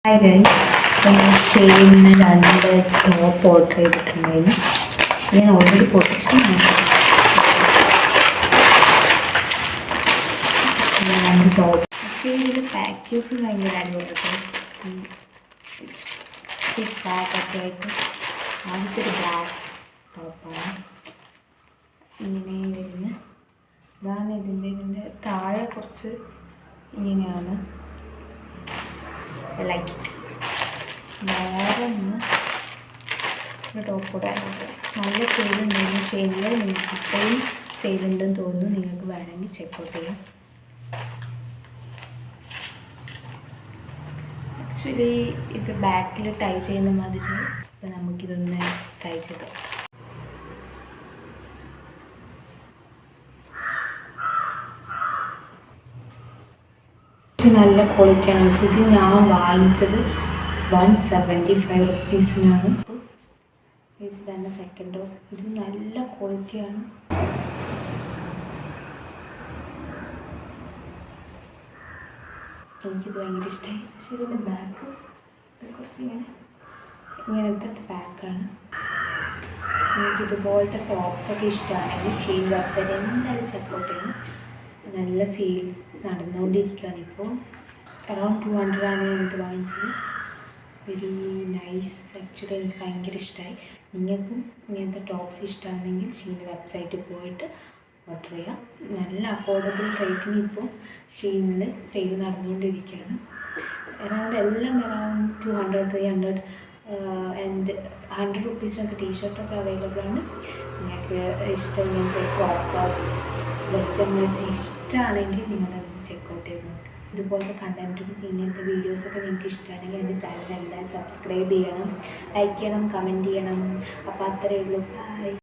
Hi guys, ഞാൻ ഷെയിനിന് 2 top order ചെയ്തിട്ടുണ്ടായിരുന്നു. ഞാൻ ഓൾറെഡി പൊട്ടിച്ചു. ടോപ്പ് പക്ഷേ ഇതിൽ പാക്കേഴ്സ് ഭയങ്കര അടിപൊളിയായിട്ട് ബാഗൊക്കെ ആയിട്ട് ആദ്യത്തെ ഒരു ബ്ലാക്ക് ടോപ്പാണ് ഇങ്ങനെ വരുന്നത്. ഇതാണ് ഇതിൻ്റെ താഴെ കുറച്ച് ഇങ്ങനെയാണ്. Like it. വേറെ ഒന്ന് ടോപ്പ് കൂടെ നല്ല സെയിലുണ്ടായിരുന്നു. ഷെയിനിൽ നിങ്ങൾക്ക് ഇപ്പോഴും സെയിലുണ്ടെന്ന് തോന്നുന്നു. നിങ്ങൾക്ക് വേണമെങ്കിൽ ചെക്കൗട്ട് ചെയ്യാം. ആക്ച്വലി ഇത് ബാക്കിൽ ടൈ ചെയ്യുന്ന മാതിരി. അപ്പോൾ നമുക്കിതൊന്ന് ട്രൈ ചെയ്ത് നല്ല ക്വാളിറ്റിയാണ്. ഇത് ഞാൻ വാങ്ങിച്ചത് 175 റുപ്പീസിനാണ്. ഇത് തന്നെ സെക്കൻഡോ. ഇത് നല്ല ക്വാളിറ്റിയാണ്. എനിക്കിത് ഭയങ്കര ഇഷ്ടമായി. പക്ഷേ ഇതിൻ്റെ ബാക്ക് കുറച്ച് ഇങ്ങനത്തെ ബാക്കാണ്. എനിക്കിതുപോലത്തെ ടോപ്സൊക്കെ ഇഷ്ടമാണെങ്കിൽ ഷെയിൻ വെബ്സൈറ്റ് എന്തായാലും ചെക്കൗട്ട് ചെയ്യണം. നല്ല സെയിൽസ് നടന്നുകൊണ്ടിരിക്കുകയാണ്. ഇപ്പോൾ അറൗണ്ട് 200 ആണ് ഞാനിത് വാങ്ങിച്ചത്. Very nice. ആക്ച്വലി എനിക്ക് ഭയങ്കര ഇഷ്ടമായി. നിങ്ങൾക്കും ഇങ്ങനത്തെ ടോപ്സ് ഇഷ്ടമാണെങ്കിൽ ഷെയിൻ വെബ്സൈറ്റിൽ പോയിട്ട് ഓർഡർ ചെയ്യാം. നല്ല അഫോർഡബിൾ റേറ്റിന് ഇപ്പോൾ ഷെയിനിൽ സെയിൽ നടന്നുകൊണ്ടിരിക്കുകയാണ്. എല്ലാം അറൗണ്ട് 200, 300 ആൻഡ് 100 റുപ്പീസിനൊക്കെ ടീഷർട്ടൊക്കെ അവൈലബിൾ ആണ്. നിങ്ങൾക്ക് ഇഷ്ടം ഇങ്ങനത്തെ ക്രോപ്പ് ടോപ്സ് വെസ്റ്റേൺ വേഴ്സ് ഇഷ്ടമാണെങ്കിൽ നിങ്ങളത് ചെക്കൗട്ട് ചെയ്ത് നോക്കുക. ഇതുപോലത്തെ കണ്ടൻറ്റും ഇങ്ങനത്തെ വീഡിയോസൊക്കെ നിങ്ങൾക്ക് ഇഷ്ടമാണെങ്കിൽ എൻ്റെ ചാനൽ എന്തായാലും സബ്സ്ക്രൈബ് ചെയ്യണം, ലൈക്ക് ചെയ്യണം, കമൻറ്റ് ചെയ്യണം. അപ്പോൾ അത്രയേ ഉള്ളൂ. ബൈ.